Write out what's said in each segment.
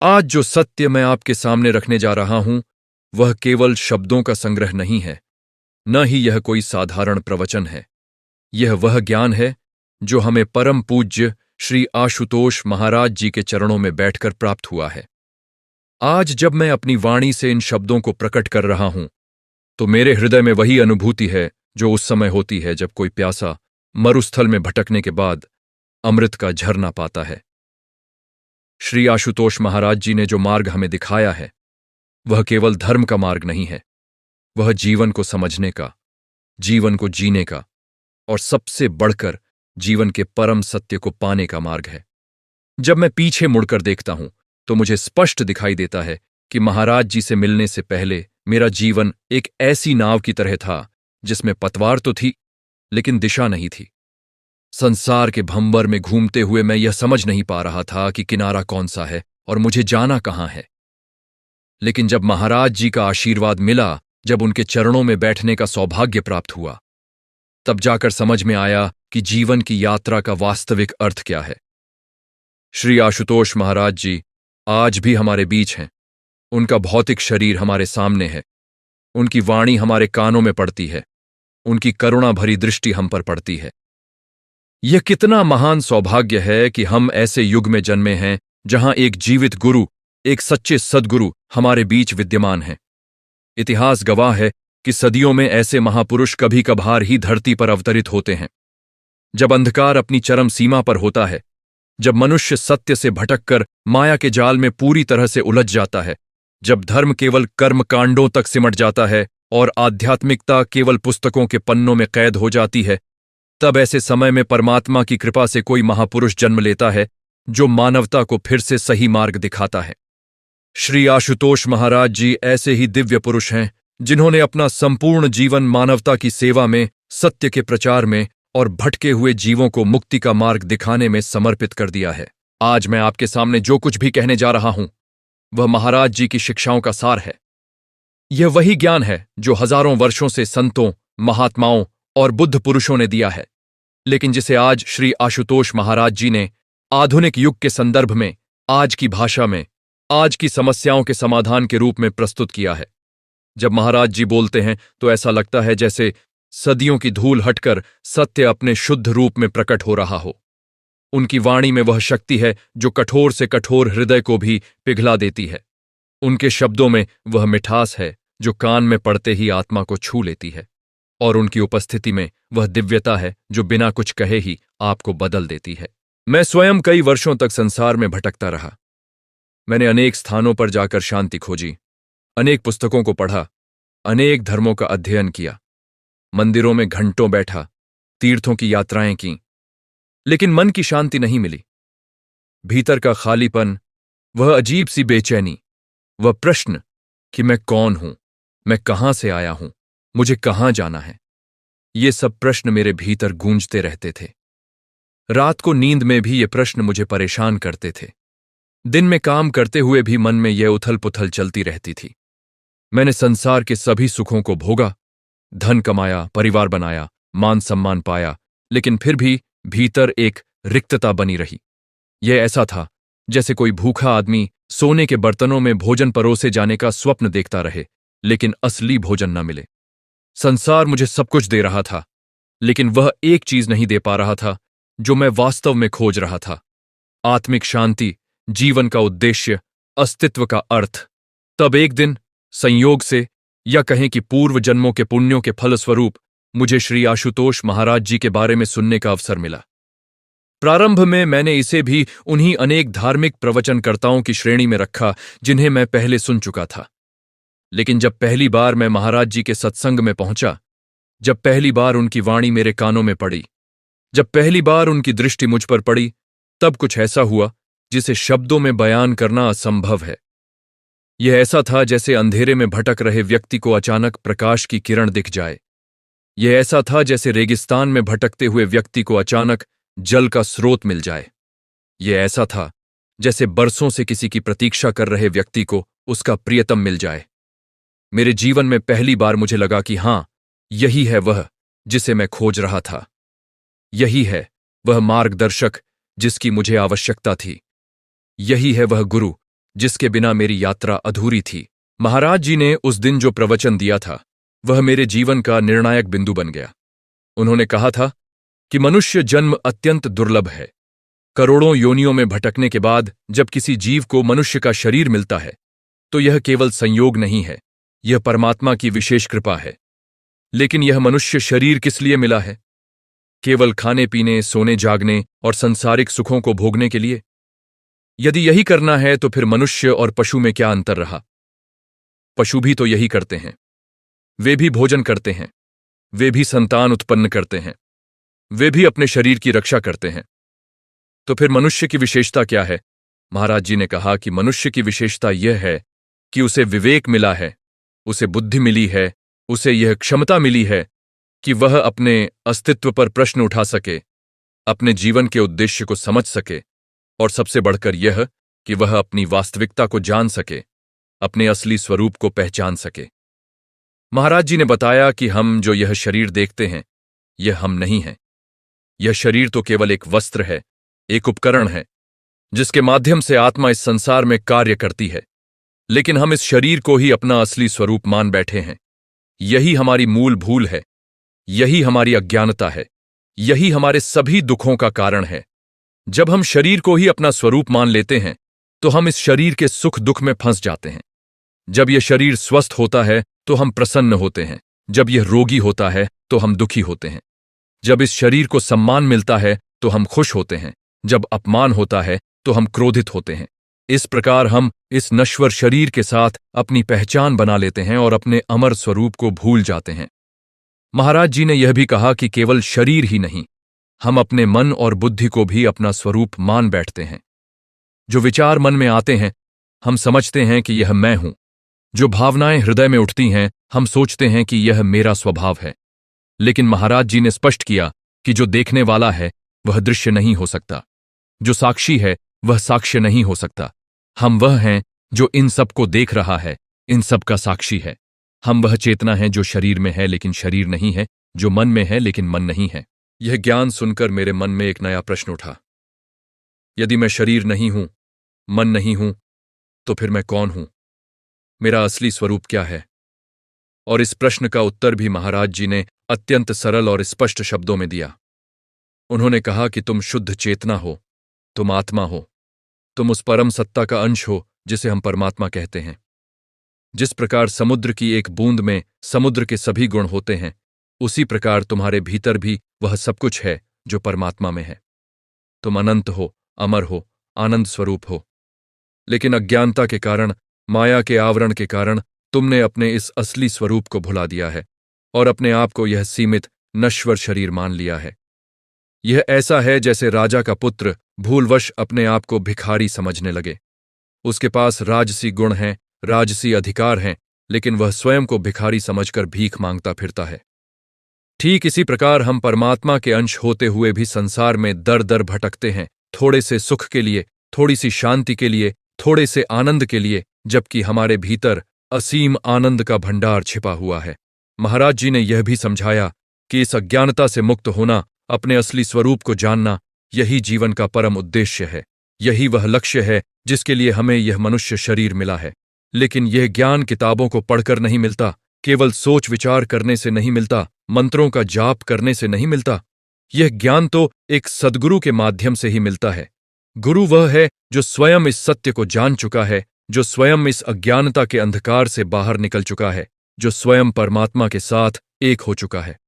आज जो सत्य मैं आपके सामने रखने जा रहा हूं, वह केवल शब्दों का संग्रह नहीं है, न ही यह कोई साधारण प्रवचन है। यह वह ज्ञान है जो हमें परम पूज्य श्री आशुतोष महाराज जी के चरणों में बैठकर प्राप्त हुआ है। आज जब मैं अपनी वाणी से इन शब्दों को प्रकट कर रहा हूं, तो मेरे हृदय में वही अनुभूति है जो उस समय होती है जब कोई प्यासा मरुस्थल में भटकने के बाद अमृत का झरना पाता है। श्री आशुतोष महाराज जी ने जो मार्ग हमें दिखाया है, वह केवल धर्म का मार्ग नहीं है, वह जीवन को समझने का, जीवन को जीने का और सबसे बढ़कर जीवन के परम सत्य को पाने का मार्ग है। जब मैं पीछे मुड़कर देखता हूं, तो मुझे स्पष्ट दिखाई देता है कि महाराज जी से मिलने से पहले मेरा जीवन एक ऐसी नाव की तरह था जिसमें पतवार तो थी, लेकिन दिशा नहीं थी। संसार के भंवर में घूमते हुए मैं यह समझ नहीं पा रहा था कि किनारा कौन सा है और मुझे जाना कहां है। लेकिन जब महाराज जी का आशीर्वाद मिला, जब उनके चरणों में बैठने का सौभाग्य प्राप्त हुआ, तब जाकर समझ में आया कि जीवन की यात्रा का वास्तविक अर्थ क्या है। श्री आशुतोष महाराज जी आज भी हमारे बीच हैं। उनका भौतिक शरीर हमारे सामने है। उनकी वाणी हमारे कानों में पड़ती है। उनकी करुणा भरी दृष्टि हम पर पड़ती है। यह कितना महान सौभाग्य है कि हम ऐसे युग में जन्मे हैं जहां एक जीवित गुरु, एक सच्चे सद्गुरु हमारे बीच विद्यमान हैं। इतिहास गवाह है कि सदियों में ऐसे महापुरुष कभी कभार ही धरती पर अवतरित होते हैं। जब अंधकार अपनी चरम सीमा पर होता है, जब मनुष्य सत्य से भटककर माया के जाल में पूरी तरह से उलझ जाता है, जब धर्म केवल कर्मकांडों तक सिमट जाता है और आध्यात्मिकता केवल पुस्तकों के पन्नों में कैद हो जाती है, तब ऐसे समय में परमात्मा की कृपा से कोई महापुरुष जन्म लेता है जो मानवता को फिर से सही मार्ग दिखाता है। श्री आशुतोष महाराज जी ऐसे ही दिव्य पुरुष हैं जिन्होंने अपना संपूर्ण जीवन मानवता की सेवा में, सत्य के प्रचार में और भटके हुए जीवों को मुक्ति का मार्ग दिखाने में समर्पित कर दिया है। आज मैं आपके सामने जो कुछ भी कहने जा रहा हूं, वह महाराज जी की शिक्षाओं का सार है। यह वही ज्ञान है जो हजारों वर्षों से संतों, महात्माओं और बुद्ध पुरुषों ने दिया है, लेकिन जिसे आज श्री आशुतोष महाराज जी ने आधुनिक युग के संदर्भ में, आज की भाषा में, आज की समस्याओं के समाधान के रूप में प्रस्तुत किया है। जब महाराज जी बोलते हैं तो ऐसा लगता है जैसे सदियों की धूल हटकर सत्य अपने शुद्ध रूप में प्रकट हो रहा हो। उनकी वाणी में वह शक्ति है जो कठोर से कठोर हृदय को भी पिघला देती है। उनके शब्दों में वह मिठास है जो कान में पड़ते ही आत्मा को छू लेती है, और उनकी उपस्थिति में वह दिव्यता है जो बिना कुछ कहे ही आपको बदल देती है। मैं स्वयं कई वर्षों तक संसार में भटकता रहा। मैंने अनेक स्थानों पर जाकर शांति खोजी, अनेक पुस्तकों को पढ़ा, अनेक धर्मों का अध्ययन किया, मंदिरों में घंटों बैठा, तीर्थों की यात्राएं की, लेकिन मन की शांति नहीं मिली। भीतर का खालीपन, वह अजीब सी बेचैनी, वह प्रश्न कि मैं कौन हूं, मैं कहां से आया हूं, मुझे कहां जाना है, ये सब प्रश्न मेरे भीतर गूंजते रहते थे। रात को नींद में भी ये प्रश्न मुझे परेशान करते थे। दिन में काम करते हुए भी मन में यह उथल पुथल चलती रहती थी। मैंने संसार के सभी सुखों को भोगा, धन कमाया, परिवार बनाया, मान सम्मान पाया, लेकिन फिर भी भीतर एक रिक्तता बनी रही। यह ऐसा था जैसे कोई भूखा आदमी सोने के बर्तनों में भोजन परोसे जाने का स्वप्न देखता रहे, लेकिन असली भोजन न मिले। संसार मुझे सब कुछ दे रहा था, लेकिन वह एक चीज नहीं दे पा रहा था जो मैं वास्तव में खोज रहा था, आत्मिक शांति, जीवन का उद्देश्य, अस्तित्व का अर्थ। तब एक दिन संयोग से, या कहें कि पूर्व जन्मों के पुण्यों के फलस्वरूप, मुझे श्री आशुतोष महाराज जी के बारे में सुनने का अवसर मिला। प्रारंभ में मैंने इसे भी उन्हीं अनेक धार्मिक प्रवचनकर्ताओं की श्रेणी में रखा जिन्हें मैं पहले सुन चुका था। लेकिन जब पहली बार मैं महाराज जी के सत्संग में पहुंचा, जब पहली बार उनकी वाणी मेरे कानों में पड़ी, जब पहली बार उनकी दृष्टि मुझ पर पड़ी, तब कुछ ऐसा हुआ जिसे शब्दों में बयान करना असंभव है। यह ऐसा था जैसे अंधेरे में भटक रहे व्यक्ति को अचानक प्रकाश की किरण दिख जाए। यह ऐसा था जैसे रेगिस्तान में भटकते हुए व्यक्ति को अचानक जल का स्रोत मिल जाए। यह ऐसा था जैसे बरसों से किसी की प्रतीक्षा कर रहे व्यक्ति को उसका प्रियतम मिल जाए। मेरे जीवन में पहली बार मुझे लगा कि हां, यही है वह जिसे मैं खोज रहा था। यही है वह मार्गदर्शक जिसकी मुझे आवश्यकता थी। यही है वह गुरु जिसके बिना मेरी यात्रा अधूरी थी। महाराज जी ने उस दिन जो प्रवचन दिया था वह मेरे जीवन का निर्णायक बिंदु बन गया। उन्होंने कहा था कि मनुष्य जन्म अत्यंत दुर्लभ है। करोड़ों योनियों में भटकने के बाद जब किसी जीव को मनुष्य का शरीर मिलता है तो यह केवल संयोग नहीं है, यह परमात्मा की विशेष कृपा है। लेकिन यह मनुष्य शरीर किस लिए मिला है? केवल खाने पीने, सोने जागने और सांसारिक सुखों को भोगने के लिए? यदि यही करना है तो फिर मनुष्य और पशु में क्या अंतर रहा? पशु भी तो यही करते हैं। वे भी भोजन करते हैं, वे भी संतान उत्पन्न करते हैं, वे भी अपने शरीर की रक्षा करते हैं। तो फिर मनुष्य की विशेषता क्या है? महाराज जी ने कहा कि मनुष्य की विशेषता यह है कि उसे विवेक मिला है, उसे बुद्धि मिली है, उसे यह क्षमता मिली है कि वह अपने अस्तित्व पर प्रश्न उठा सके, अपने जीवन के उद्देश्य को समझ सके और सबसे बढ़कर यह कि वह अपनी वास्तविकता को जान सके, अपने असली स्वरूप को पहचान सके। महाराज जी ने बताया कि हम जो यह शरीर देखते हैं यह हम नहीं हैं। यह शरीर तो केवल एक वस्त्र है, एक उपकरण है जिसके माध्यम से आत्मा इस संसार में कार्य करती है। लेकिन हम इस शरीर को ही अपना असली स्वरूप मान बैठे हैं। यही हमारी मूल भूल है, यही हमारी अज्ञानता है, यही हमारे सभी दुखों का कारण है। जब हम शरीर को ही अपना स्वरूप मान लेते हैं तो हम इस शरीर के सुख दुख में फंस जाते हैं। जब यह शरीर स्वस्थ होता है तो हम प्रसन्न होते हैं, जब यह रोगी होता है तो हम दुखी होते हैं। जब इस शरीर को सम्मान मिलता है तो हम खुश होते हैं, जब अपमान होता है तो हम क्रोधित होते हैं। इस प्रकार हम इस नश्वर शरीर के साथ अपनी पहचान बना लेते हैं और अपने अमर स्वरूप को भूल जाते हैं। महाराज जी ने यह भी कहा कि केवल शरीर ही नहीं, हम अपने मन और बुद्धि को भी अपना स्वरूप मान बैठते हैं। जो विचार मन में आते हैं हम समझते हैं कि यह मैं हूं। जो भावनाएं हृदय में उठती हैं हम सोचते हैं कि यह मेरा स्वभाव है। लेकिन महाराज जी ने स्पष्ट किया कि जो देखने वाला है वह दृश्य नहीं हो सकता, जो साक्षी है वह साक्ष्य नहीं हो सकता। हम वह हैं जो इन सब को देख रहा है, इन सब का साक्षी है। हम वह चेतना है जो शरीर में है लेकिन शरीर नहीं है, जो मन में है लेकिन मन नहीं है। यह ज्ञान सुनकर मेरे मन में एक नया प्रश्न उठा। यदि मैं शरीर नहीं हूं, मन नहीं हूं, तो फिर मैं कौन हूं? मेरा असली स्वरूप क्या है? और इस प्रश्न का उत्तर भी महाराज जी ने अत्यंत सरल और स्पष्ट शब्दों में दिया। उन्होंने कहा कि तुम शुद्ध चेतना हो, तुम आत्मा हो, तुम उस परम सत्ता का अंश हो जिसे हम परमात्मा कहते हैं। जिस प्रकार समुद्र की एक बूंद में समुद्र के सभी गुण होते हैं, उसी प्रकार तुम्हारे भीतर भी वह सब कुछ है जो परमात्मा में है। तुम अनंत हो, अमर हो, आनंद स्वरूप हो। लेकिन अज्ञानता के कारण, माया के आवरण के कारण तुमने अपने इस असली स्वरूप को भुला दिया है और अपने आप को यह सीमित नश्वर शरीर मान लिया है। यह ऐसा है जैसे राजा का पुत्र भूलवश अपने आप को भिखारी समझने लगे। उसके पास राजसी गुण हैं, राजसी अधिकार हैं, लेकिन वह स्वयं को भिखारी समझकर भीख मांगता फिरता है। ठीक इसी प्रकार हम परमात्मा के अंश होते हुए भी संसार में दर दर भटकते हैं, थोड़े से सुख के लिए, थोड़ी सी शांति के लिए, थोड़े से आनंद के लिए, जबकि हमारे भीतर असीम आनंद का भंडार छिपा हुआ है। महाराज जी ने यह भी समझाया कि इस अज्ञानता से मुक्त होना, अपने असली स्वरूप को जानना, यही जीवन का परम उद्देश्य है। यही वह लक्ष्य है जिसके लिए हमें यह मनुष्य शरीर मिला है। लेकिन यह ज्ञान किताबों को पढ़कर नहीं मिलता, केवल सोच विचार करने से नहीं मिलता, मंत्रों का जाप करने से नहीं मिलता। यह ज्ञान तो एक सद्गुरु के माध्यम से ही मिलता है। गुरु वह है जो स्वयं इस सत्य को जान चुका है, जो स्वयं इस अज्ञानता के अंधकार से बाहर निकल चुका है, जो स्वयं परमात्मा के साथ एक हो चुका है।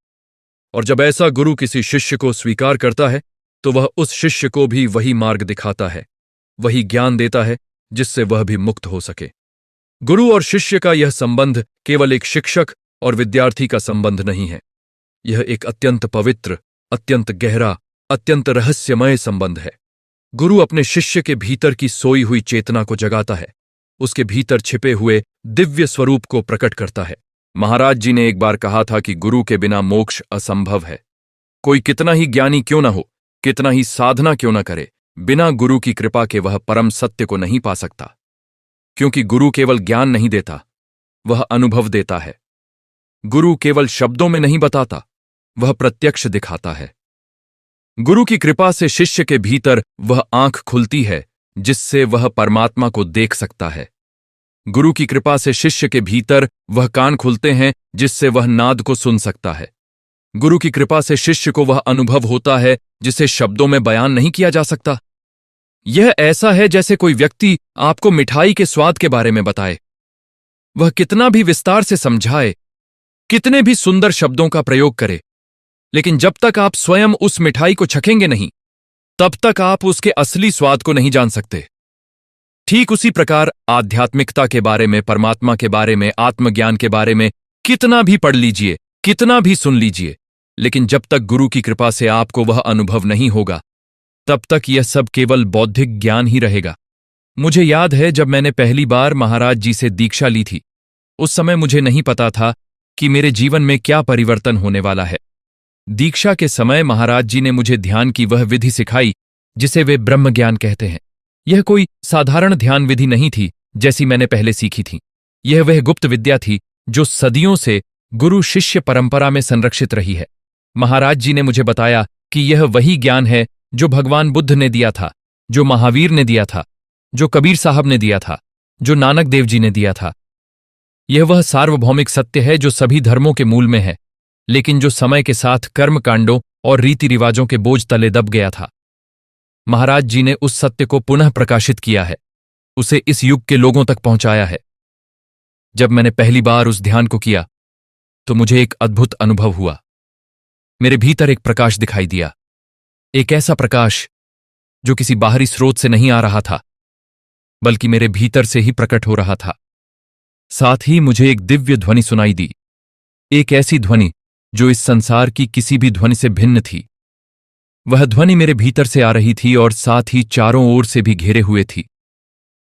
और जब ऐसा गुरु किसी शिष्य को स्वीकार करता है तो वह उस शिष्य को भी वही मार्ग दिखाता है, वही ज्ञान देता है जिससे वह भी मुक्त हो सके। गुरु और शिष्य का यह संबंध केवल एक शिक्षक और विद्यार्थी का संबंध नहीं है। यह एक अत्यंत पवित्र, अत्यंत गहरा, अत्यंत रहस्यमय संबंध है। गुरु अपने शिष्य के भीतर की सोई हुई चेतना को जगाता है, उसके भीतर छिपे हुए दिव्य स्वरूप को प्रकट करता है। महाराज जी ने एक बार कहा था कि गुरु के बिना मोक्ष असंभव है। कोई कितना ही ज्ञानी क्यों न हो, कितना ही साधना क्यों न करे, बिना गुरु की कृपा के वह परम सत्य को नहीं पा सकता। क्योंकि गुरु केवल ज्ञान नहीं देता, वह अनुभव देता है। गुरु केवल शब्दों में नहीं बताता, वह प्रत्यक्ष दिखाता है। गुरु की कृपा से शिष्य के भीतर वह आंख खुलती है जिससे वह परमात्मा को देख सकता है। गुरु की कृपा से शिष्य के भीतर वह कान खुलते हैं जिससे वह नाद को सुन सकता है। गुरु की कृपा से शिष्य को वह अनुभव होता है जिसे शब्दों में बयान नहीं किया जा सकता। यह ऐसा है जैसे कोई व्यक्ति आपको मिठाई के स्वाद के बारे में बताए। वह कितना भी विस्तार से समझाए, कितने भी सुंदर शब्दों का प्रयोग करे, लेकिन जब तक आप स्वयं उस मिठाई को चखेंगे नहीं, तब तक आप उसके असली स्वाद को नहीं जान सकते। ठीक उसी प्रकार आध्यात्मिकता के बारे में, परमात्मा के बारे में, आत्मज्ञान के बारे में कितना भी पढ़ लीजिए, कितना भी सुन लीजिए, लेकिन जब तक गुरु की कृपा से आपको वह अनुभव नहीं होगा, तब तक यह सब केवल बौद्धिक ज्ञान ही रहेगा। मुझे याद है जब मैंने पहली बार महाराज जी से दीक्षा ली थी, उस समय मुझे नहीं पता था कि मेरे जीवन में क्या परिवर्तन होने वाला है। दीक्षा के समय महाराज जी ने मुझे ध्यान की वह विधि सिखाई जिसे वे ब्रह्म ज्ञान कहते हैं। यह कोई साधारण ध्यान विधि नहीं थी जैसी मैंने पहले सीखी थी। यह वह गुप्त विद्या थी जो सदियों से गुरु शिष्य परंपरा में संरक्षित रही है। महाराज जी ने मुझे बताया कि यह वही ज्ञान है जो भगवान बुद्ध ने दिया था, जो महावीर ने दिया था, जो कबीर साहब ने दिया था, जो नानक देव जी ने दिया था। यह वह सार्वभौमिक सत्य है जो सभी धर्मों के मूल में है, लेकिन जो समय के साथ कर्मकांडों और रीति रिवाजों के बोझ तले दब गया था। महाराज जी ने उस सत्य को पुनः प्रकाशित किया है, उसे इस युग के लोगों तक पहुंचाया है। जब मैंने पहली बार उस ध्यान को किया तो मुझे एक अद्भुत अनुभव हुआ। मेरे भीतर एक प्रकाश दिखाई दिया, एक ऐसा प्रकाश जो किसी बाहरी स्रोत से नहीं आ रहा था, बल्कि मेरे भीतर से ही प्रकट हो रहा था। साथ ही मुझे एक दिव्य ध्वनि सुनाई दी, एक ऐसी ध्वनि जो इस संसार की किसी भी ध्वनि से भिन्न थी। वह ध्वनि मेरे भीतर से आ रही थी और साथ ही चारों ओर से भी घेरे हुए थी।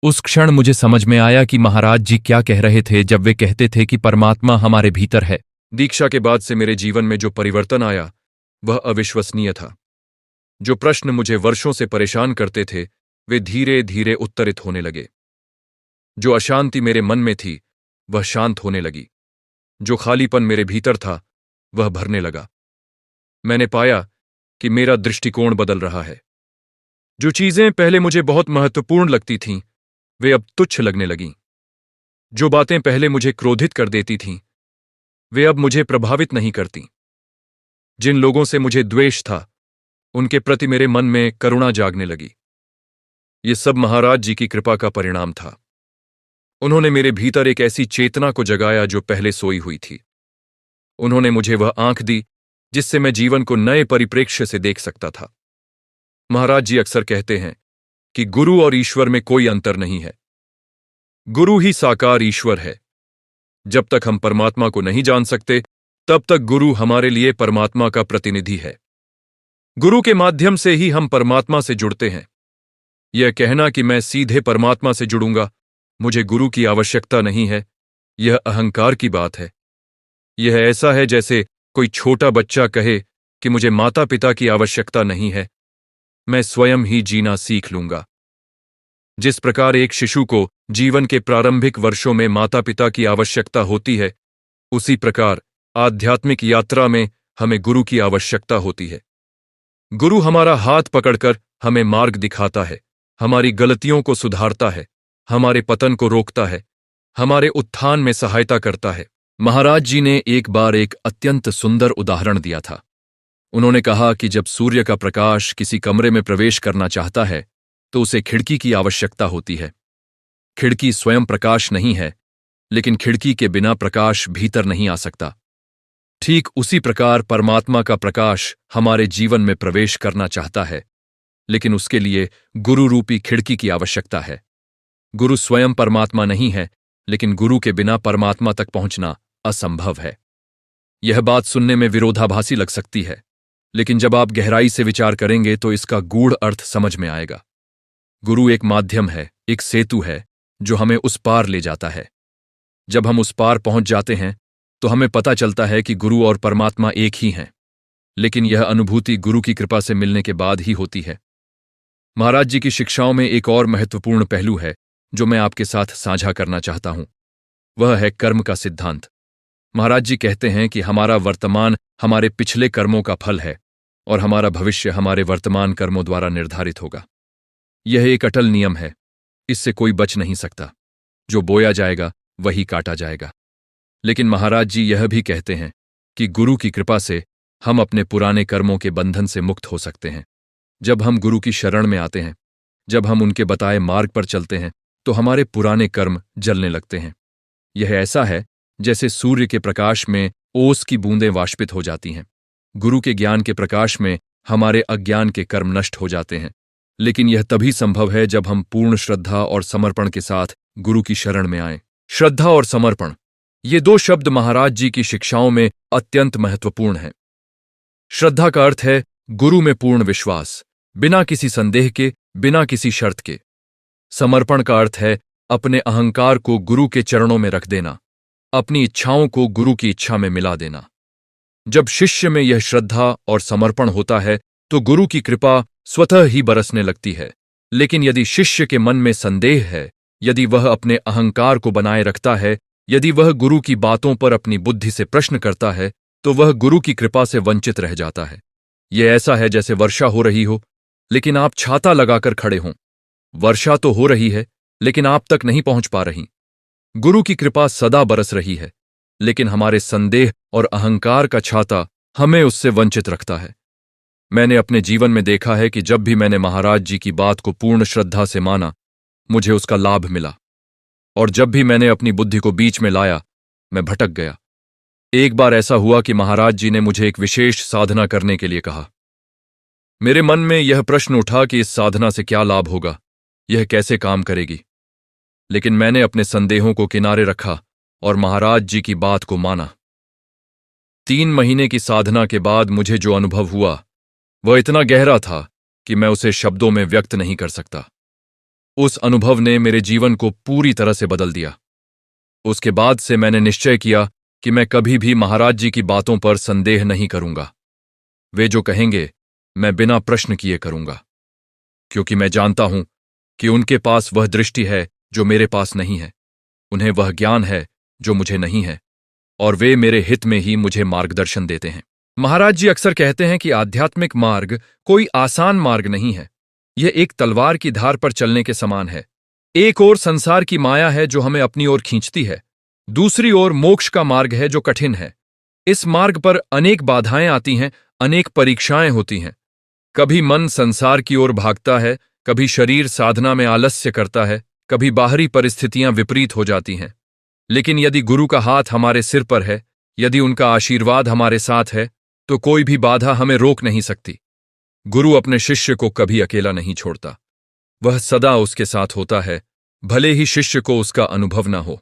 उस क्षण मुझे समझ में आया कि महाराज जी क्या कह रहे थे जब वे कहते थे कि परमात्मा हमारे भीतर है। दीक्षा के बाद से मेरे जीवन में जो परिवर्तन आया वह अविश्वसनीय था। जो प्रश्न मुझे वर्षों से परेशान करते थे वे धीरे धीरे उत्तरित होने लगे। जो अशांति मेरे मन में थी वह शांत होने लगी। जो खालीपन मेरे भीतर था वह भरने लगा। मैंने पाया कि मेरा दृष्टिकोण बदल रहा है। जो चीजें पहले मुझे बहुत महत्वपूर्ण लगती थीं वे अब तुच्छ लगने लगीं। जो बातें पहले मुझे क्रोधित कर देती थीं वे अब मुझे प्रभावित नहीं करती। जिन लोगों से मुझे द्वेष था उनके प्रति मेरे मन में करुणा जागने लगी। ये सब महाराज जी की कृपा का परिणाम था। उन्होंने मेरे भीतर एक ऐसी चेतना को जगाया जो पहले सोई हुई थी। उन्होंने मुझे वह आंख दी जिससे मैं जीवन को नए परिप्रेक्ष्य से देख सकता था। महाराज जी अक्सर कहते हैं कि गुरु और ईश्वर में कोई अंतर नहीं है। गुरु ही साकार ईश्वर है। जब तक हम परमात्मा को नहीं जान सकते तब तक गुरु हमारे लिए परमात्मा का प्रतिनिधि है। गुरु के माध्यम से ही हम परमात्मा से जुड़ते हैं। यह कहना कि मैं सीधे परमात्मा से जुड़ूंगा, मुझे गुरु की आवश्यकता नहीं है, यह अहंकार की बात है। यह ऐसा है जैसे कोई छोटा बच्चा कहे कि मुझे माता पिता की आवश्यकता नहीं है, मैं स्वयं ही जीना सीख लूंगा। जिस प्रकार एक शिशु को जीवन के प्रारंभिक वर्षों में माता पिता की आवश्यकता होती है, उसी प्रकार आध्यात्मिक यात्रा में हमें गुरु की आवश्यकता होती है। गुरु हमारा हाथ पकड़कर हमें मार्ग दिखाता है, हमारी गलतियों को सुधारता है, हमारे पतन को रोकता है, हमारे उत्थान में सहायता करता है। महाराज जी ने एक बार एक अत्यंत सुंदर उदाहरण दिया था। उन्होंने कहा कि जब सूर्य का प्रकाश किसी कमरे में प्रवेश करना चाहता है तो उसे खिड़की की आवश्यकता होती है। खिड़की स्वयं प्रकाश नहीं है, लेकिन खिड़की के बिना प्रकाश भीतर नहीं आ सकता। ठीक उसी प्रकार परमात्मा का प्रकाश हमारे जीवन में प्रवेश करना चाहता है, लेकिन उसके लिए गुरु रूपी खिड़की की आवश्यकता है। गुरु स्वयं परमात्मा नहीं है, लेकिन गुरु के बिना परमात्मा तक पहुंचना असंभव है। यह बात सुनने में विरोधाभासी लग सकती है, लेकिन जब आप गहराई से विचार करेंगे तो इसका गूढ़ अर्थ समझ में आएगा। गुरु एक माध्यम है, एक सेतु है जो हमें उस पार ले जाता है। जब हम उस पार पहुंच जाते हैं तो हमें पता चलता है कि गुरु और परमात्मा एक ही हैं, लेकिन यह अनुभूति गुरु की कृपा से मिलने के बाद ही होती है। महाराज जी की शिक्षाओं में एक और महत्वपूर्ण पहलू है जो मैं आपके साथ साझा करना चाहता हूं। वह है कर्म का सिद्धांत। महाराज जी कहते हैं कि हमारा वर्तमान हमारे पिछले कर्मों का फल है और हमारा भविष्य हमारे वर्तमान कर्मों द्वारा निर्धारित होगा। यह एक अटल नियम है, इससे कोई बच नहीं सकता। जो बोया जाएगा वही काटा जाएगा। लेकिन महाराज जी यह भी कहते हैं कि गुरु की कृपा से हम अपने पुराने कर्मों के बंधन से मुक्त हो सकते हैं। जब हम गुरु की शरण में आते हैं, जब हम उनके बताए मार्ग पर चलते हैं, तो हमारे पुराने कर्म जलने लगते हैं। यह ऐसा है जैसे सूर्य के प्रकाश में ओस की बूंदें वाष्पित हो जाती हैं। गुरु के ज्ञान के प्रकाश में हमारे अज्ञान के कर्म नष्ट हो जाते हैं। लेकिन यह तभी संभव है जब हम पूर्ण श्रद्धा और समर्पण के साथ गुरु की शरण में आएं। श्रद्धा और समर्पण, ये दो शब्द महाराज जी की शिक्षाओं में अत्यंत महत्वपूर्ण हैं। श्रद्धा का अर्थ है गुरु में पूर्ण विश्वास, बिना किसी संदेह के, बिना किसी शर्त के। समर्पण का अर्थ है अपने अहंकार को गुरु के चरणों में रख देना, अपनी इच्छाओं को गुरु की इच्छा में मिला देना। जब शिष्य में यह श्रद्धा और समर्पण होता है तो गुरु की कृपा स्वतः ही बरसने लगती है। लेकिन यदि शिष्य के मन में संदेह है, यदि वह अपने अहंकार को बनाए रखता है, यदि वह गुरु की बातों पर अपनी बुद्धि से प्रश्न करता है, तो वह गुरु की कृपा से वंचित रह जाता है। यह ऐसा है जैसे वर्षा हो रही हो, लेकिन आप छाता लगाकर खड़े हों। वर्षा तो हो रही है, लेकिन आप तक नहीं पहुंच पा रही। गुरु की कृपा सदा बरस रही है, लेकिन हमारे संदेह और अहंकार का छाता हमें उससे वंचित रखता है। मैंने अपने जीवन में देखा है कि जब भी मैंने महाराज जी की बात को पूर्ण श्रद्धा से माना, मुझे उसका लाभ मिला, और जब भी मैंने अपनी बुद्धि को बीच में लाया, मैं भटक गया। एक बार ऐसा हुआ कि महाराज जी ने मुझे एक विशेष साधना करने के लिए कहा। मेरे मन में यह प्रश्न उठा कि इस साधना से क्या लाभ होगा, यह कैसे काम करेगी। लेकिन मैंने अपने संदेहों को किनारे रखा और महाराज जी की बात को माना। 3 महीने की साधना के बाद मुझे जो अनुभव हुआ वह इतना गहरा था कि मैं उसे शब्दों में व्यक्त नहीं कर सकता। उस अनुभव ने मेरे जीवन को पूरी तरह से बदल दिया। उसके बाद से मैंने निश्चय किया कि मैं कभी भी महाराज जी की बातों पर संदेह नहीं करूंगा। वे जो कहेंगे मैं बिना प्रश्न किए करूंगा, क्योंकि मैं जानता हूं कि उनके पास वह दृष्टि है जो मेरे पास नहीं है, उन्हें वह ज्ञान है जो मुझे नहीं है, और वे मेरे हित में ही मुझे मार्गदर्शन देते हैं। महाराज जी अक्सर कहते हैं कि आध्यात्मिक मार्ग कोई आसान मार्ग नहीं है। यह एक तलवार की धार पर चलने के समान है। एक ओर संसार की माया है जो हमें अपनी ओर खींचती है, दूसरी ओर मोक्ष का मार्ग है जो कठिन है। इस मार्ग पर अनेक बाधाएं आती हैं, अनेक परीक्षाएं होती हैं। कभी मन संसार की ओर भागता है, कभी शरीर साधना में आलस्य करता है, कभी बाहरी परिस्थितियां विपरीत हो जाती हैं। लेकिन यदि गुरु का हाथ हमारे सिर पर है, यदि उनका आशीर्वाद हमारे साथ है, तो कोई भी बाधा हमें रोक नहीं सकती। गुरु अपने शिष्य को कभी अकेला नहीं छोड़ता। वह सदा उसके साथ होता है, भले ही शिष्य को उसका अनुभव न हो।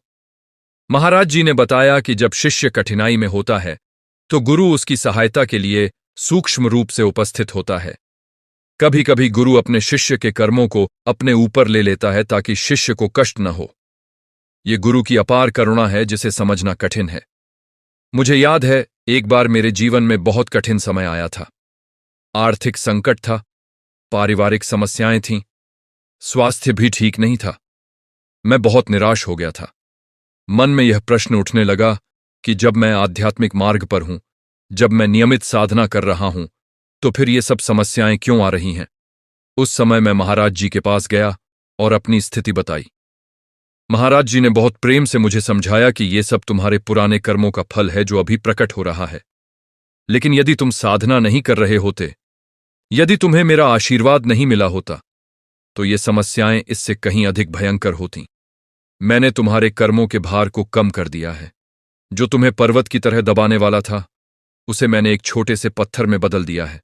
महाराज जी ने बताया कि जब शिष्य कठिनाई में होता है तो गुरु उसकी सहायता के लिए सूक्ष्म रूप से उपस्थित होता है। कभी कभी गुरु अपने शिष्य के कर्मों को अपने ऊपर ले लेता है ताकि शिष्य को कष्ट न हो। ये गुरु की अपार करुणा है जिसे समझना कठिन है। मुझे याद है, एक बार मेरे जीवन में बहुत कठिन समय आया था। आर्थिक संकट था, पारिवारिक समस्याएं थीं, स्वास्थ्य भी ठीक नहीं था। मैं बहुत निराश हो गया था। मन में यह प्रश्न उठने लगा कि जब मैं आध्यात्मिक मार्ग पर हूं, जब मैं नियमित साधना कर रहा हूं, तो फिर ये सब समस्याएं क्यों आ रही हैं। उस समय मैं महाराज जी के पास गया और अपनी स्थिति बताई। महाराज जी ने बहुत प्रेम से मुझे समझाया कि ये सब तुम्हारे पुराने कर्मों का फल है जो अभी प्रकट हो रहा है। लेकिन यदि तुम साधना नहीं कर रहे होते, यदि तुम्हें मेरा आशीर्वाद नहीं मिला होता, तो ये समस्याएं इससे कहीं अधिक भयंकर होतीं। मैंने तुम्हारे कर्मों के भार को कम कर दिया है। जो तुम्हें पर्वत की तरह दबाने वाला था, उसे मैंने एक छोटे से पत्थर में बदल दिया है।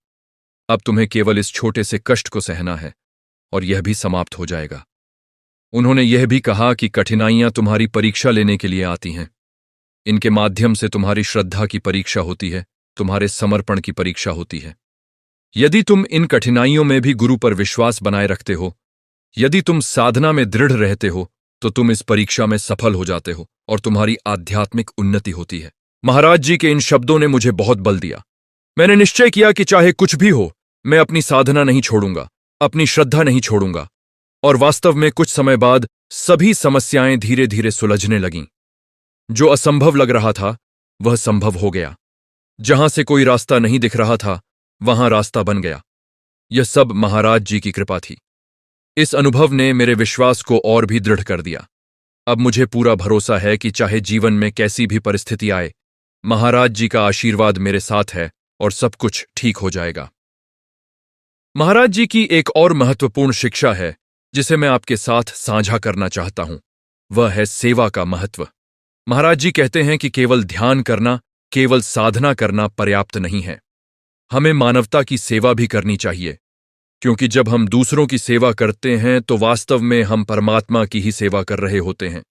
अब तुम्हें केवल इस छोटे से कष्ट को सहना है और यह भी समाप्त हो जाएगा। उन्होंने यह भी कहा कि कठिनाइयां तुम्हारी परीक्षा लेने के लिए आती हैं। इनके माध्यम से तुम्हारी श्रद्धा की परीक्षा होती है, तुम्हारे समर्पण की परीक्षा होती है। यदि तुम इन कठिनाइयों में भी गुरु पर विश्वास बनाए रखते हो, यदि तुम साधना में दृढ़ रहते हो, तो तुम इस परीक्षा में सफल हो जाते हो और तुम्हारी आध्यात्मिक उन्नति होती है। महाराज जी के इन शब्दों ने मुझे बहुत बल दिया। मैंने निश्चय किया कि चाहे कुछ भी हो, मैं अपनी साधना नहीं छोड़ूंगा, अपनी श्रद्धा नहीं छोड़ूंगा। और वास्तव में कुछ समय बाद सभी समस्याएं धीरे धीरे सुलझने लगीं। जो असंभव लग रहा था वह संभव हो गया। जहां से कोई रास्ता नहीं दिख रहा था, वहां रास्ता बन गया। यह सब महाराज जी की कृपा थी। इस अनुभव ने मेरे विश्वास को और भी दृढ़ कर दिया। अब मुझे पूरा भरोसा है कि चाहे जीवन में कैसी भी परिस्थिति आए, महाराज जी का आशीर्वाद मेरे साथ है और सब कुछ ठीक हो जाएगा। महाराज जी की एक और महत्वपूर्ण शिक्षा है जिसे मैं आपके साथ साझा करना चाहता हूं। वह है सेवा का महत्व। महाराज जी कहते हैं कि केवल ध्यान करना, केवल साधना करना पर्याप्त नहीं है। हमें मानवता की सेवा भी करनी चाहिए, क्योंकि जब हम दूसरों की सेवा करते हैं तो वास्तव में हम परमात्मा की ही सेवा कर रहे होते हैं।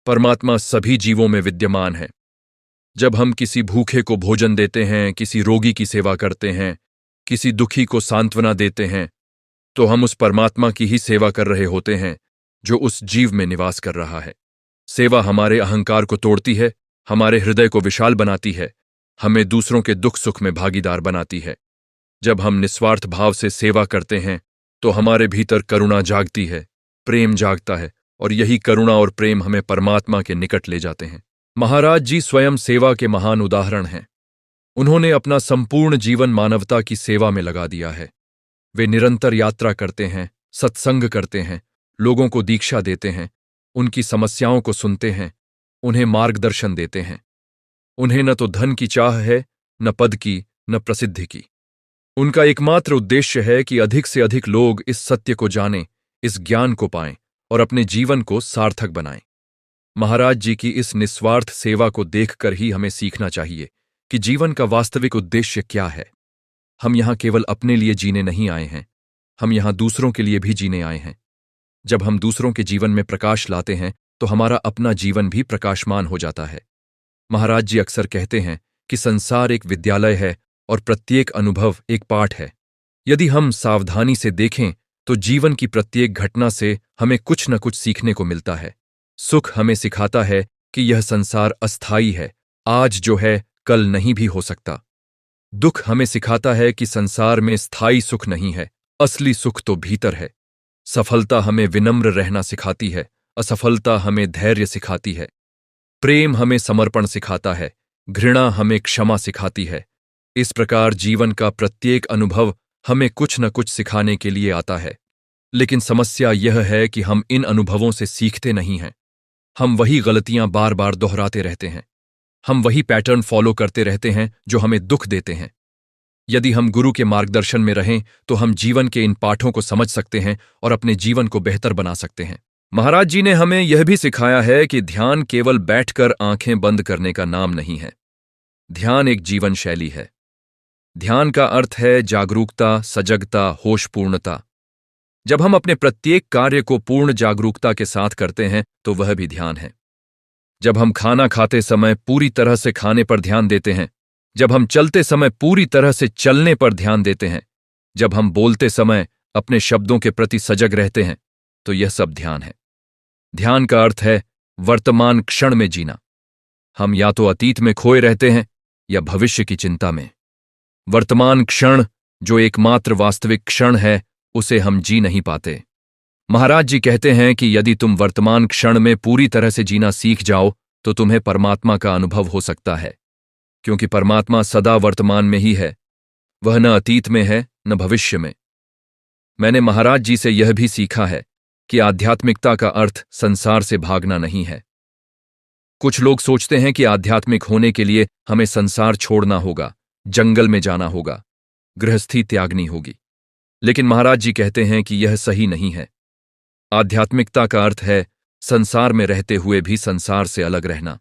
परमात्मा सभी जीवों में विद्यमान है। जब हम किसी भूखे को भोजन देते हैं, किसी रोगी की सेवा करते हैं, किसी दुखी को सांत्वना देते हैं, तो हम उस परमात्मा की ही सेवा कर रहे होते हैं जो उस जीव में निवास कर रहा है। सेवा हमारे अहंकार को तोड़ती है, हमारे हृदय को विशाल बनाती है, हमें दूसरों के दुख सुख में भागीदार बनाती है। जब हम निस्वार्थ भाव से सेवा करते हैं तो हमारे भीतर करुणा जागती है, प्रेम जागता है, और यही करुणा और प्रेम हमें परमात्मा के निकट ले जाते हैं। महाराज जी स्वयं सेवा के महान उदाहरण हैं। उन्होंने अपना संपूर्ण जीवन मानवता की सेवा में लगा दिया है। वे निरंतर यात्रा करते हैं, सत्संग करते हैं, लोगों को दीक्षा देते हैं, उनकी समस्याओं को सुनते हैं, उन्हें मार्गदर्शन देते हैं। उन्हें न तो धन की चाह है, न पद की, न प्रसिद्धि की। उनका एकमात्र उद्देश्य है कि अधिक से अधिक लोग इस सत्य को जानें, इस ज्ञान को पाएं और अपने जीवन को सार्थक बनाएं। महाराज जी की इस निस्वार्थ सेवा को देखकर ही हमें सीखना चाहिए कि जीवन का वास्तविक उद्देश्य क्या है। हम यहां केवल अपने लिए जीने नहीं आए हैं, हम यहां दूसरों के लिए भी जीने आए हैं। जब हम दूसरों के जीवन में प्रकाश लाते हैं तो हमारा अपना जीवन भी प्रकाशमान हो जाता है। महाराज जी अक्सर कहते हैं कि संसार एक विद्यालय है और प्रत्येक अनुभव एक पाठ है। यदि हम सावधानी से देखें तो जीवन की प्रत्येक घटना से हमें कुछ न कुछ सीखने को मिलता है। सुख हमें सिखाता है कि यह संसार अस्थायी है, आज जो है कल नहीं भी हो सकता। दुख हमें सिखाता है कि संसार में स्थायी सुख नहीं है, असली सुख तो भीतर है। सफलता हमें विनम्र रहना सिखाती है, असफलता हमें धैर्य सिखाती है। प्रेम हमें समर्पण सिखाता है, घृणा हमें क्षमा सिखाती है। इस प्रकार जीवन का प्रत्येक अनुभव हमें कुछ न कुछ सिखाने के लिए आता है। लेकिन समस्या यह है कि हम इन अनुभवों से सीखते नहीं हैं। हम वही गलतियां बार बार दोहराते रहते हैं। हम वही पैटर्न फॉलो करते रहते हैं जो हमें दुख देते हैं। यदि हम गुरु के मार्गदर्शन में रहें तो हम जीवन के इन पाठों को समझ सकते हैं और अपने जीवन को बेहतर बना सकते हैं। महाराज जी ने हमें यह भी सिखाया है कि ध्यान केवल बैठकर आंखें बंद करने का नाम नहीं है। ध्यान एक जीवन शैली है। ध्यान का अर्थ है जागरूकता, सजगता, होशपूर्णता। जब हम अपने प्रत्येक कार्य को पूर्ण जागरूकता के साथ करते हैं तो वह भी ध्यान है। जब हम खाना खाते समय पूरी तरह से खाने पर ध्यान देते हैं, जब हम चलते समय पूरी तरह से चलने पर ध्यान देते हैं, जब हम बोलते समय अपने शब्दों के प्रति सजग रहते हैं, तो यह सब ध्यान है। ध्यान का अर्थ है वर्तमान क्षण में जीना। हम या तो अतीत में खोए रहते हैं या भविष्य की चिंता में। वर्तमान क्षण जो एकमात्र वास्तविक क्षण है, उसे हम जी नहीं पाते। महाराज जी कहते हैं कि यदि तुम वर्तमान क्षण में पूरी तरह से जीना सीख जाओ तो तुम्हें परमात्मा का अनुभव हो सकता है, क्योंकि परमात्मा सदा वर्तमान में ही है। वह न अतीत में है न भविष्य में। मैंने महाराज जी से यह भी सीखा है कि आध्यात्मिकता का अर्थ संसार से भागना नहीं है। कुछ लोग सोचते हैं कि आध्यात्मिक होने के लिए हमें संसार छोड़ना होगा, जंगल में जाना होगा, गृहस्थी त्यागनी होगी। लेकिन महाराज जी कहते हैं कि यह सही नहीं है। आध्यात्मिकता का अर्थ है संसार में रहते हुए भी संसार से अलग रहना।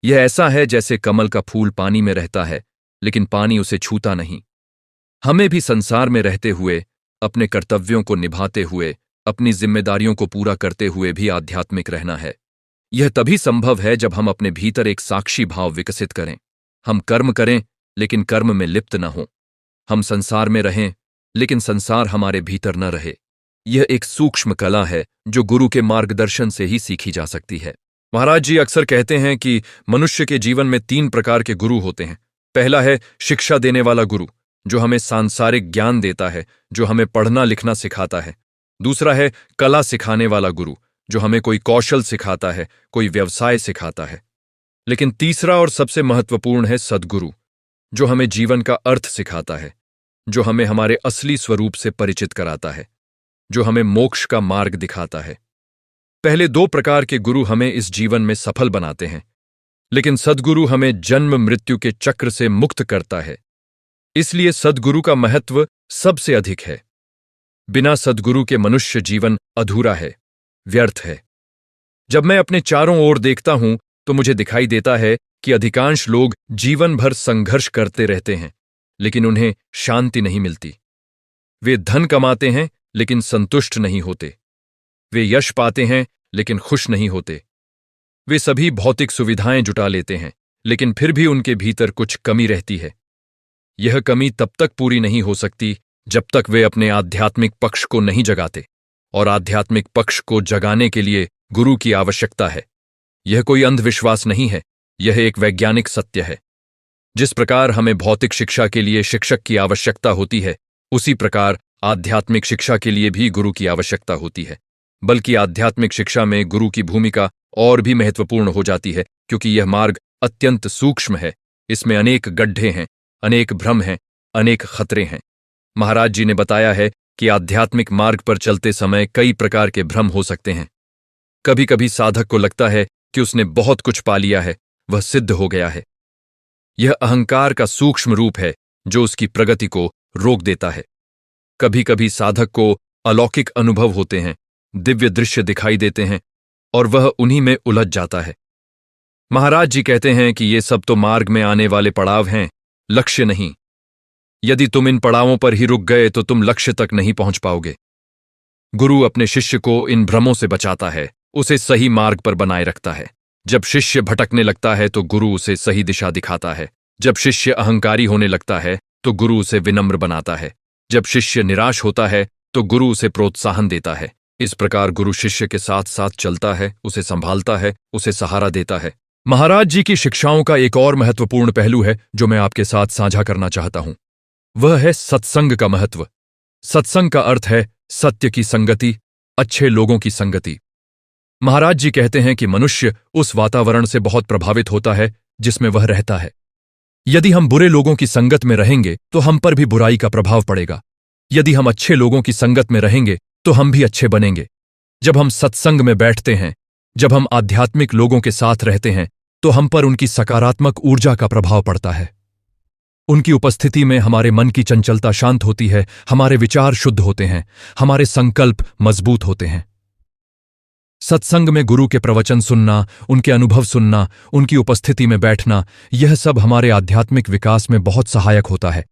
यह ऐसा है जैसे कमल का फूल पानी में रहता है लेकिन पानी उसे छूता नहीं। हमें भी संसार में रहते हुए, अपने कर्तव्यों को निभाते हुए, अपनी जिम्मेदारियों को पूरा करते हुए भी आध्यात्मिक रहना है। यह तभी संभव है जब हम अपने भीतर एक साक्षी भाव विकसित करें। हम कर्म करें लेकिन कर्म में लिप्त न हों। हम संसार में रहें लेकिन संसार हमारे भीतर न रहे। यह एक सूक्ष्म कला है जो गुरु के मार्गदर्शन से ही सीखी जा सकती है। महाराज जी अक्सर कहते हैं कि मनुष्य के जीवन में 3 प्रकार के गुरु होते हैं। पहला है शिक्षा देने वाला गुरु, जो हमें सांसारिक ज्ञान देता है, जो हमें पढ़ना लिखना सिखाता है। दूसरा है कला सिखाने वाला गुरु, जो हमें कोई कौशल सिखाता है, कोई व्यवसाय सिखाता है। लेकिन तीसरा और सबसे महत्वपूर्ण है सद्गुरु, जो हमें जीवन का अर्थ सिखाता है, जो हमें हमारे असली स्वरूप से परिचित कराता है। जो हमें मोक्ष का मार्ग दिखाता है। पहले दो प्रकार के गुरु हमें इस जीवन में सफल बनाते हैं, लेकिन सद्गुरु हमें जन्म मृत्यु के चक्र से मुक्त करता है। इसलिए सद्गुरु का महत्व सबसे अधिक है। बिना सद्गुरु के मनुष्य जीवन अधूरा है, व्यर्थ है। जब मैं अपने चारों ओर देखता हूं तो मुझे दिखाई देता है कि अधिकांश लोग जीवन भर संघर्ष करते रहते हैं, लेकिन उन्हें शांति नहीं मिलती। वे धन कमाते हैं लेकिन संतुष्ट नहीं होते। वे यश पाते हैं लेकिन खुश नहीं होते। वे सभी भौतिक सुविधाएं जुटा लेते हैं, लेकिन फिर भी उनके भीतर कुछ कमी रहती है। यह कमी तब तक पूरी नहीं हो सकती जब तक वे अपने आध्यात्मिक पक्ष को नहीं जगाते, और आध्यात्मिक पक्ष को जगाने के लिए गुरु की आवश्यकता है। यह कोई अंधविश्वास नहीं है, यह एक वैज्ञानिक सत्य है। जिस प्रकार हमें भौतिक शिक्षा के लिए शिक्षक की आवश्यकता होती है, उसी प्रकार आध्यात्मिक शिक्षा के लिए भी गुरु की आवश्यकता होती है। बल्कि आध्यात्मिक शिक्षा में गुरु की भूमिका और भी महत्वपूर्ण हो जाती है, क्योंकि यह मार्ग अत्यंत सूक्ष्म है। इसमें अनेक गड्ढे हैं, अनेक भ्रम हैं, अनेक खतरे हैं। महाराज जी ने बताया है कि आध्यात्मिक मार्ग पर चलते समय कई प्रकार के भ्रम हो सकते हैं। कभी कभी साधक को लगता है कि उसने बहुत कुछ पा लिया है, वह सिद्ध हो गया है। यह अहंकार का सूक्ष्म रूप है जो उसकी प्रगति को रोक देता है। कभी कभी साधक को अलौकिक अनुभव होते हैं, दिव्य दृश्य दिखाई देते हैं, और वह उन्हीं में उलझ जाता है। महाराज जी कहते हैं कि ये सब तो मार्ग में आने वाले पड़ाव हैं, लक्ष्य नहीं। यदि तुम इन पड़ावों पर ही रुक गए तो तुम लक्ष्य तक नहीं पहुंच पाओगे। गुरु अपने शिष्य को इन भ्रमों से बचाता है, उसे सही मार्ग पर बनाए रखता है। जब शिष्य भटकने लगता है तो गुरु उसे सही दिशा दिखाता है। जब शिष्य अहंकारी होने लगता है तो गुरु उसे विनम्र बनाता है। जब शिष्य निराश होता है तो गुरु उसे प्रोत्साहन देता है। इस प्रकार गुरु शिष्य के साथ साथ चलता है, उसे संभालता है, उसे सहारा देता है। महाराज जी की शिक्षाओं का एक और महत्वपूर्ण पहलू है जो मैं आपके साथ साझा करना चाहता हूं। वह है सत्संग का महत्व। सत्संग का अर्थ है सत्य की संगति, अच्छे लोगों की संगति। महाराज जी कहते हैं कि मनुष्य उस वातावरण से बहुत प्रभावित होता है जिसमें वह रहता है। यदि हम बुरे लोगों की संगत में रहेंगे तो हम पर भी बुराई का प्रभाव पड़ेगा। यदि हम अच्छे लोगों की संगत में रहेंगे तो हम भी अच्छे बनेंगे। जब हम सत्संग में बैठते हैं, जब हम आध्यात्मिक लोगों के साथ रहते हैं, तो हम पर उनकी सकारात्मक ऊर्जा का प्रभाव पड़ता है। उनकी उपस्थिति में हमारे मन की चंचलता शांत होती है, हमारे विचार शुद्ध होते हैं, हमारे संकल्प मजबूत होते हैं। सत्संग में गुरु के प्रवचन सुनना, उनके अनुभव सुनना, उनकी उपस्थिति में बैठना, यह सब हमारे आध्यात्मिक विकास में बहुत सहायक होता है।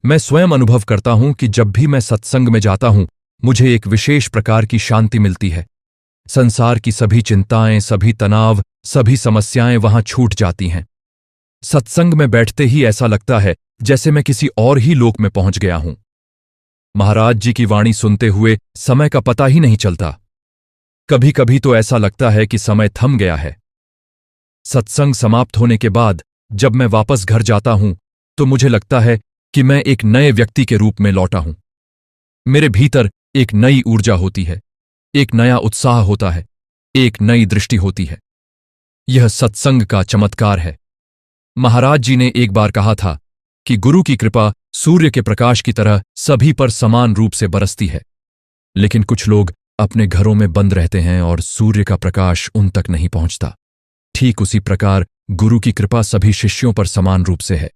मैं स्वयं अनुभव करता हूं कि जब भी मैं सत्संग में जाता हूं, मुझे एक विशेष प्रकार की शांति मिलती है। संसार की सभी चिंताएं, सभी तनाव, सभी समस्याएं वहां छूट जाती हैं। सत्संग में बैठते ही ऐसा लगता है जैसे मैं किसी और ही लोक में पहुंच गया हूं। महाराज जी की वाणी सुनते हुए समय का पता ही नहीं चलता। कभी कभी तो ऐसा लगता है कि समय थम गया है। सत्संग समाप्त होने के बाद जब मैं वापस घर जाता हूं तो मुझे लगता है कि मैं एक नए व्यक्ति के रूप में लौटा हूं। मेरे भीतर एक नई ऊर्जा होती है, एक नया उत्साह होता है, एक नई दृष्टि होती है। यह सत्संग का चमत्कार है। महाराज जी ने एक बार कहा था कि गुरु की कृपा सूर्य के प्रकाश की तरह सभी पर समान रूप से बरसती है, लेकिन कुछ लोग अपने घरों में बंद रहते हैं और सूर्य का प्रकाश उन तक नहीं पहुंचता। ठीक उसी प्रकार गुरु की कृपा सभी शिष्यों पर समान रूप से है,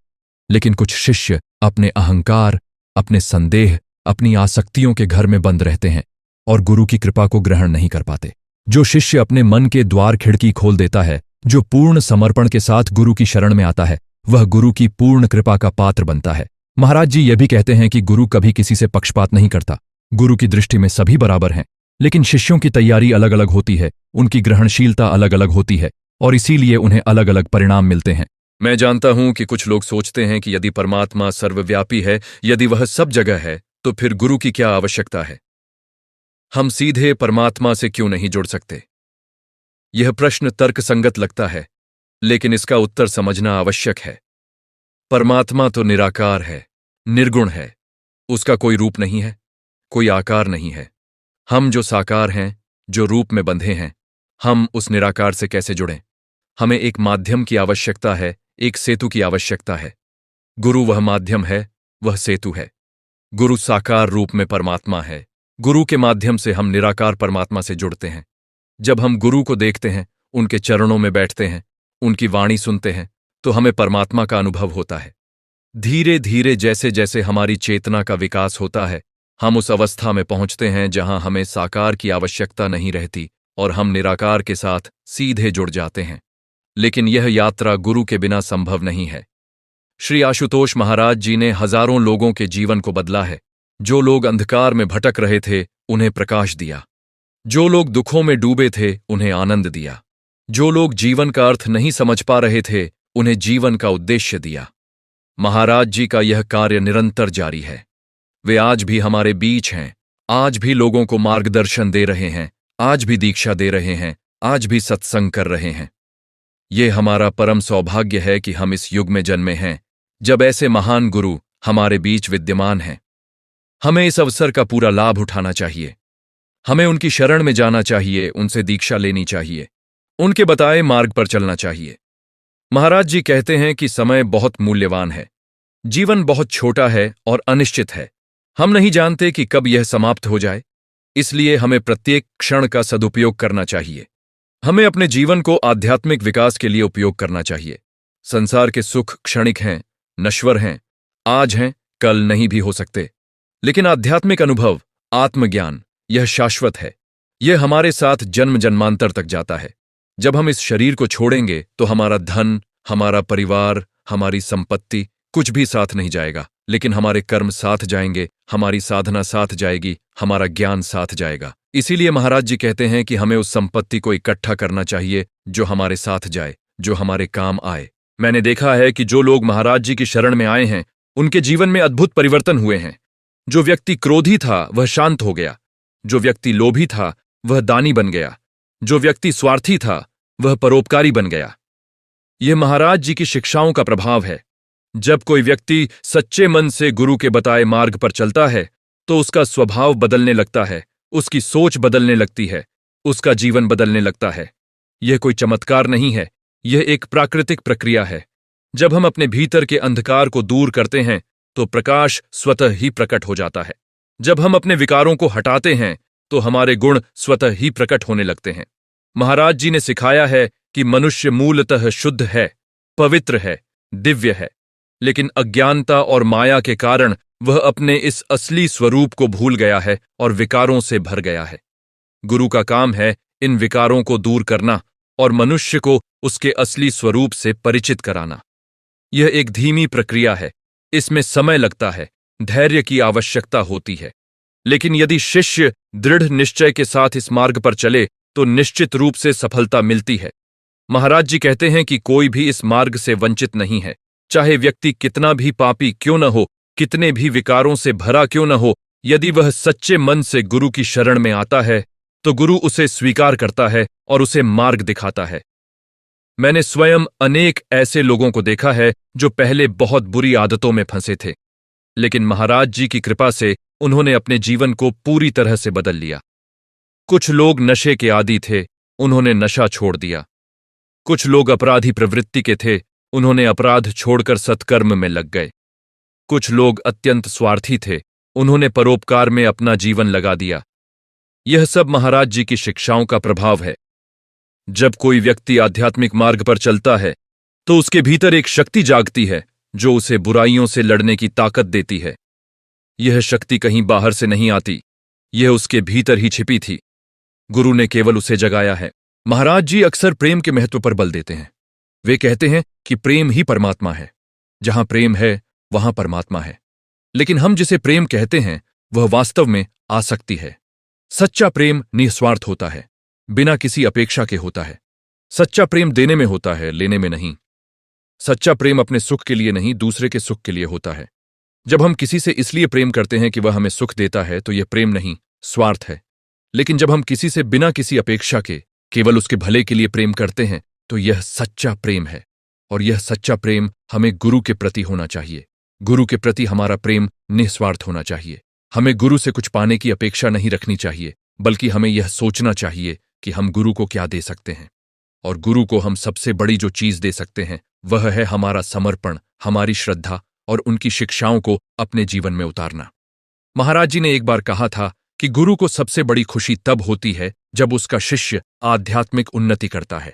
लेकिन कुछ शिष्य अपने अहंकार, अपने संदेह, अपनी आसक्तियों के घर में बंद रहते हैं और गुरु की कृपा को ग्रहण नहीं कर पाते। जो शिष्य अपने मन के द्वार खिड़की खोल देता है, जो पूर्ण समर्पण के साथ गुरु की शरण में आता है, वह गुरु की पूर्ण कृपा का पात्र बनता है। महाराज जी यह भी कहते हैं कि गुरु कभी किसी से पक्षपात नहीं करता। गुरु की दृष्टि में सभी बराबर हैं, लेकिन शिष्यों की तैयारी अलग अलग होती है, उनकी ग्रहणशीलता अलग अलग होती है, और इसीलिए उन्हें अलग अलग परिणाम मिलते हैं। मैं जानता हूं कि कुछ लोग सोचते हैं कि यदि परमात्मा सर्वव्यापी है, यदि वह सब जगह है, तो फिर गुरु की क्या आवश्यकता है? हम सीधे परमात्मा से क्यों नहीं जुड़ सकते? यह प्रश्न तर्कसंगत लगता है, लेकिन इसका उत्तर समझना आवश्यक है। परमात्मा तो निराकार है, निर्गुण है। उसका कोई रूप नहीं है, कोई आकार नहीं है। हम जो साकार हैं, जो रूप में बंधे हैं, हम उस निराकार से कैसे जुड़ें? हमें एक माध्यम की आवश्यकता है, एक सेतु की आवश्यकता है। गुरु वह माध्यम है, वह सेतु है। गुरु साकार रूप में परमात्मा है, गुरु के माध्यम से हम निराकार परमात्मा से जुड़ते हैं। जब हम गुरु को देखते हैं, उनके चरणों में बैठते हैं, उनकी वाणी सुनते हैं, तो हमें परमात्मा का अनुभव होता है। धीरे धीरे जैसे जैसे हमारी चेतना का विकास होता है, हम उस अवस्था में पहुंचते हैं जहां हमें साकार की आवश्यकता नहीं रहती और हम निराकार के साथ सीधे जुड़ जाते हैं। लेकिन यह यात्रा गुरु के बिना संभव नहीं है। श्री आशुतोष महाराज जी ने हजारों लोगों के जीवन को बदला है। जो लोग अंधकार में भटक रहे थे, उन्हें प्रकाश दिया। जो लोग दुखों में डूबे थे, उन्हें आनंद दिया। जो लोग जीवन का अर्थ नहीं समझ पा रहे थे, उन्हें जीवन का उद्देश्य दिया। महाराज जी का यह कार्य निरंतर जारी है। वे आज भी हमारे बीच हैं, आज भी लोगों को मार्गदर्शन दे रहे हैं, आज भी दीक्षा दे रहे हैं, आज भी सत्संग कर रहे हैं। ये हमारा परम सौभाग्य है कि हम इस युग में जन्मे हैं, जब ऐसे महान गुरु हमारे बीच विद्यमान हैं। हमें इस अवसर का पूरा लाभ उठाना चाहिए। हमें उनकी शरण में जाना चाहिए, उनसे दीक्षा लेनी चाहिए, उनके बताए मार्ग पर चलना चाहिए। महाराज जी कहते हैं कि समय बहुत मूल्यवान है, जीवन बहुत छोटा है और अनिश्चित है। हम नहीं जानते कि कब यह समाप्त हो जाए, इसलिए हमें प्रत्येक क्षण का सदुपयोग करना चाहिए। हमें अपने जीवन को आध्यात्मिक विकास के लिए उपयोग करना चाहिए। संसार के सुख क्षणिक हैं, नश्वर हैं, आज हैं, कल नहीं भी हो सकते। लेकिन आध्यात्मिक अनुभव, आत्मज्ञान, यह शाश्वत है। यह हमारे साथ जन्म जन्मांतर तक जाता है। जब हम इस शरीर को छोड़ेंगे तो हमारा धन, हमारा परिवार, हमारी संपत्ति कुछ भी साथ नहीं जाएगा, लेकिन हमारे कर्म साथ जाएंगे, हमारी साधना साथ जाएगी, हमारा ज्ञान साथ जाएगा। इसीलिए महाराज जी कहते हैं कि हमें उस संपत्ति को इकट्ठा करना चाहिए जो हमारे साथ जाए, जो हमारे काम आए। मैंने देखा है कि जो लोग महाराज जी की शरण में आए हैं, उनके जीवन में अद्भुत परिवर्तन हुए हैं। जो व्यक्ति क्रोधी था वह शांत हो गया, जो व्यक्ति लोभी था वह दानी बन गया, जो व्यक्ति स्वार्थी था वह परोपकारी बन गया। यह महाराज जी की शिक्षाओं का प्रभाव है। जब कोई व्यक्ति सच्चे मन से गुरु के बताए मार्ग पर चलता है तो उसका स्वभाव बदलने लगता है, उसकी सोच बदलने लगती है, उसका जीवन बदलने लगता है। यह कोई चमत्कार नहीं है, यह एक प्राकृतिक प्रक्रिया है। जब हम अपने भीतर के अंधकार को दूर करते हैं तो प्रकाश स्वतः ही प्रकट हो जाता है। जब हम अपने विकारों को हटाते हैं तो हमारे गुण स्वतः ही प्रकट होने लगते हैं। महाराज जी ने सिखाया है कि मनुष्य मूलतः शुद्ध है, पवित्र है, दिव्य है, लेकिन अज्ञानता और माया के कारण वह अपने इस असली स्वरूप को भूल गया है और विकारों से भर गया है। गुरु का काम है इन विकारों को दूर करना और मनुष्य को उसके असली स्वरूप से परिचित कराना। यह एक धीमी प्रक्रिया है, इसमें समय लगता है, धैर्य की आवश्यकता होती है। लेकिन यदि शिष्य दृढ़ निश्चय के साथ इस मार्ग पर चले तो निश्चित रूप से सफलता मिलती है। महाराज जी कहते हैं कि कोई भी इस मार्ग से वंचित नहीं है, चाहे व्यक्ति कितना भी पापी क्यों न हो, कितने भी विकारों से भरा क्यों न हो। यदि वह सच्चे मन से गुरु की शरण में आता है तो गुरु उसे स्वीकार करता है और उसे मार्ग दिखाता है। मैंने स्वयं अनेक ऐसे लोगों को देखा है जो पहले बहुत बुरी आदतों में फंसे थे, लेकिन महाराज जी की कृपा से उन्होंने अपने जीवन को पूरी तरह से बदल लिया। कुछ लोग नशे के आदी थे, उन्होंने नशा छोड़ दिया। कुछ लोग अपराधी प्रवृत्ति के थे, उन्होंने अपराध छोड़कर सत्कर्म में लग गए। कुछ लोग अत्यंत स्वार्थी थे, उन्होंने परोपकार में अपना जीवन लगा दिया। यह सब महाराज जी की शिक्षाओं का प्रभाव है। जब कोई व्यक्ति आध्यात्मिक मार्ग पर चलता है तो उसके भीतर एक शक्ति जागती है जो उसे बुराइयों से लड़ने की ताकत देती है। यह शक्ति कहीं बाहर से नहीं आती, यह उसके भीतर ही छिपी थी। गुरु ने केवल उसे जगाया है। महाराज जी अक्सर प्रेम के महत्व पर बल देते हैं। वे कहते हैं कि प्रेम ही परमात्मा है, जहां प्रेम है वहां परमात्मा है। लेकिन हम जिसे प्रेम कहते हैं वह वास्तव में आसक्ति है। सच्चा प्रेम निस्वार्थ होता है, बिना किसी अपेक्षा के होता है। सच्चा प्रेम देने में होता है, लेने में नहीं। सच्चा प्रेम अपने सुख के लिए नहीं, दूसरे के सुख के लिए होता है। जब हम किसी से इसलिए प्रेम करते हैं कि वह हमें सुख देता है तो यह प्रेम नहीं, स्वार्थ है। लेकिन जब हम किसी से बिना किसी अपेक्षा के केवल उसके भले के लिए प्रेम करते हैं तो यह सच्चा प्रेम है। और यह सच्चा प्रेम हमें गुरु के प्रति होना चाहिए। गुरु के प्रति हमारा प्रेम निस्वार्थ होना चाहिए। हमें गुरु से कुछ पाने की अपेक्षा नहीं रखनी चाहिए, बल्कि हमें यह सोचना चाहिए कि हम गुरु को क्या दे सकते हैं। और गुरु को हम सबसे बड़ी जो चीज दे सकते हैं वह है हमारा समर्पण, हमारी श्रद्धा और उनकी शिक्षाओं को अपने जीवन में उतारना। महाराज जी ने एक बार कहा था कि गुरु को सबसे बड़ी खुशी तब होती है जब उसका शिष्य आध्यात्मिक उन्नति करता है,